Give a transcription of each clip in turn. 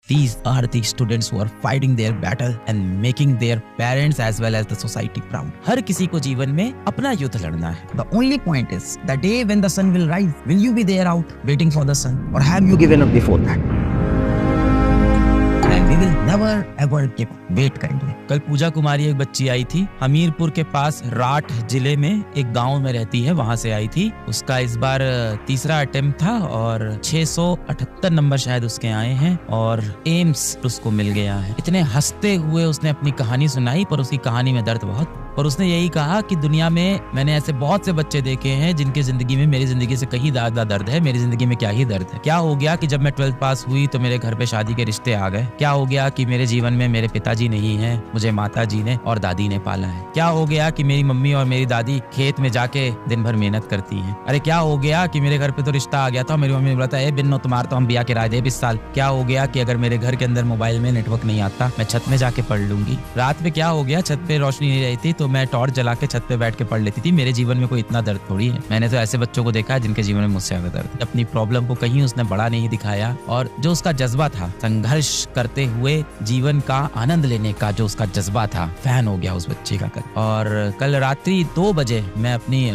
These are the students who are fighting their battle and making their parents as well as the society proud. हर किसी को जीवन में अपना युद्ध लड़ना है. The only point is the day when the sun will rise, will you be there out waiting for the sun, or have you given up before that? And we will never ever give up. Wait करेंगे. कल पूजा कुमारी एक बच्ची आई थी, हमीरपुर के पास राठ जिले में एक गांव में रहती है, वहां से आई थी. उसका इस बार तीसरा अटेम्प्ट था और 678 नंबर शायद उसके आए हैं और एम्स उसको मिल गया है. इतने हंसते हुए उसने अपनी कहानी सुनाई, पर उसकी कहानी में दर्द बहुत. और उसने यही कहा कि दुनिया में मैंने ऐसे बहुत से बच्चे देखे हैं जिनके जिंदगी में मेरी जिंदगी से कहीं ज्यादा दर्द है. मेरी जिंदगी में क्या ही दर्द है. क्या हो गया कि जब मैं 12th पास हुई तो मेरे घर पे शादी के रिश्ते आ गए. क्या हो गया कि मेरे जीवन में मेरे पिताजी नहीं है, मुझे माता जी ने और दादी ने पाला है. क्या हो गया कि मेरी मम्मी और मेरी दादी खेत में जाके दिन भर मेहनत करती हैं. अरे क्या हो गया कि मेरे घर पे तो रिश्ता आ गया था, मेरी मम्मी ने बोला था ए बिन्नो तुम्हारा तो हम ब्याह किराए दे 20 साल. क्या हो गया कि अगर मेरे घर के अंदर मोबाइल में नेटवर्क नहीं आता, मैं छत में जाके पढ़ लूंगी. रात में क्या हो गया, छत पे रोशनी नहीं रही थी तो मैं टॉर्च जला के छत पे बैठ के पढ़ लेती थी. मेरे जीवन में कोई इतना दर्द थोड़ी है. मैंने तो ऐसे बच्चों को देखा है जिनके जीवन में मुझसे ज्यादा दर्द. अपनी प्रॉब्लम को कहीं उसने बड़ा नहीं दिखाया और जो उसका जज्बा था संघर्ष करते हुए जीवन का आनंद लेने का, जो उसका जज्बा था, फैन हो गया उस बच्चे का कल. और कल रात्रि 2 बजे मैं अपनी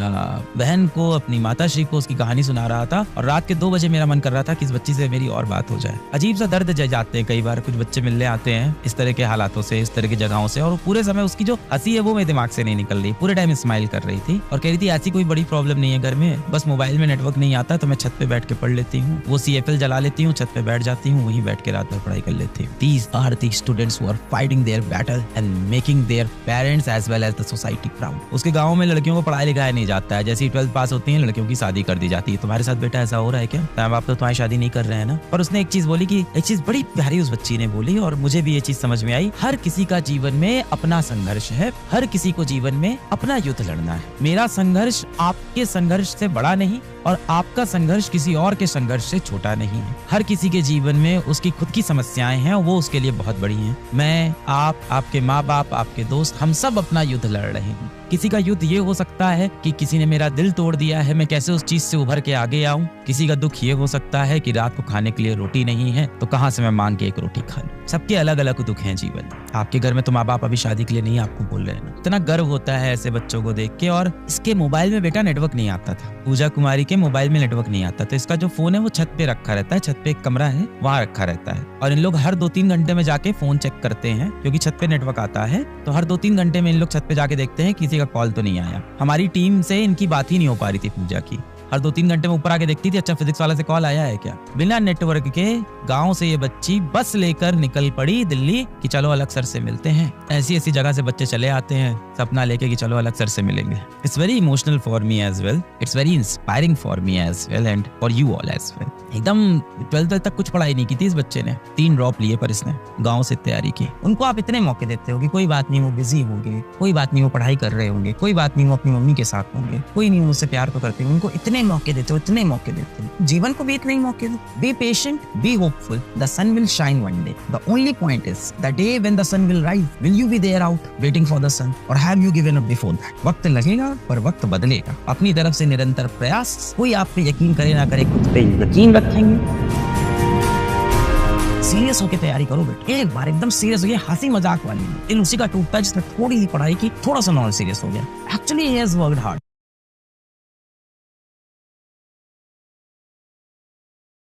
बहन को, अपनी माताश्री को उसकी कहानी सुना रहा था और रात के 2 बजे मेरा मन कर रहा था कि इस बच्ची से मेरी और बात हो जाए. अजीब सा दर्द जाते हैं कई बार, कुछ बच्चे मिलने आते हैं इस तरह के हालातों से, इस तरह की जगहों से, और पूरे समय उसकी जो हंसी है वो मेरे दिमाग से नहीं निकल रही. पूरे टाइम स्माइल कर रही थी और कह रही थी ऐसी कोई बड़ी प्रॉब्लम नहीं है घर में, बस मोबाइल में नेटवर्क नहीं आता तो मैं छत पे बैठ के पढ़ लेती हूँ. वो CFL जला लेती हूँ, छत पे बैठ जाती हूँ, वहीं बैठ के रात भर पढ़ाई कर लेती हूँ. These are the students who are fighting their battle and making their parents as well as the society proud. उसके गाँव में लड़कियों को पढ़ाया लिखाया नहीं जाता है. जैसे 12th पास होती है लड़कियों की शादी कर दी जाती है. तुम्हारे साथ बेटा ऐसा हो रहा है क्या? माँ बाप तो तुम्हारी शादी नहीं कर रहे हैं ना. पर उसने एक चीज बोली कि एक चीज बड़ी प्यारी उस बच्ची ने बोली और मुझे भी ये चीज समझ में आई. हर किसी का जीवन में अपना संघर्ष है, हर किसी को जीवन में अपना युद्ध लड़ना है. मेरा संघर्ष आपके संघर्ष से बड़ा नहीं और आपका संघर्ष किसी और के संघर्ष से छोटा नहीं है. हर किसी के जीवन में उसकी खुद की समस्याएं हैं और वो उसके लिए बहुत बड़ी हैं. मैं, आप, आपके माँ बाप, आपके दोस्त, हम सब अपना युद्ध लड़ रहे हैं. किसी का युद्ध ये हो सकता है कि किसी ने मेरा दिल तोड़ दिया है, मैं कैसे उस चीज से उभर के आगे आऊं. किसी का दुख ये हो सकता है कि रात को खाने के लिए रोटी नहीं है तो कहां से मैं मांग के एक रोटी खा लूं. सबके अलग अलग दुख हैं जीवन. आपके घर में तो माँ बाप अभी शादी के लिए नहीं आपको बोल रहे हैं ना. इतना गर्व होता है ऐसे बच्चों को देख के. और इसके मोबाइल में बेटा नेटवर्क नहीं आता था. पूजा कुमारी के मोबाइल में नेटवर्क नहीं आता तो इसका जो फोन है वो छत पे रखा रहता है. छत पे एक कमरा है, वहाँ रखा रहता है और इन लोग हर 2-3 घंटे में जाके फोन चेक करते हैं क्योंकि छत पे नेटवर्क आता है. तो हर 2-3 घंटे में इन लोग छत पे जाके देखते हैं किसी का कॉल तो नहीं आया. हमारी टीम से इनकी बात ही नहीं हो पा रही थी पूजा की. हर 2-3 घंटे में ऊपर आके देखती थी अच्छा फिजिक्स वाले से कॉल आया है क्या. बिना नेटवर्क के गांव से ये बच्ची बस लेकर निकल पड़ी दिल्ली कि चलो अलग सर से मिलते हैं. ऐसी ऐसी जगह से बच्चे चले आते हैं सपना लेके कि चलो अलग सर से मिलेंगे. It's very emotional for me as well, it's very inspiring for me as well and for you all as well. एकदम 12th तक कुछ पढ़ाई नहीं की थी इस बच्चे ने. 3 ड्रॉप लिए पर इसने गाँव से तैयारी की. उनको आप इतने मौके देते हो कि कोई बात नहीं वो बिजी होंगे, कोई बात नहीं वो पढ़ाई कर रहे होंगे, कोई बात नहीं वो अपनी मम्मी के साथ होंगे, कोई नहीं मुझसे प्यार तो करते होंगे. उनको इतने मौके देते हो, इतने मौके देते हो. जीवन को भी इतने ही मौके दो. Be patient, be hopeful, the sun will shine one day. The only point is the day when the sun will rise, will you be there out waiting for the sun और have you given up before that. वक्त लगेगा पर वक्त बदलेगा. अपनी तरफ से निरंतर प्रयास. कोई आप पे यकीन करे ना करे, खुद पे यकीन रखेंगे. सीरियस होके तैयारी करो बेटा. एक बार एकदम सीरियस हो गया, हंसी मजाक वाली. इन उसी का टूटता जिसने थोड़ी सी पढ़ाई की, थोड़ा सा नॉन सीरियस हो गया. Actually he has worked hard.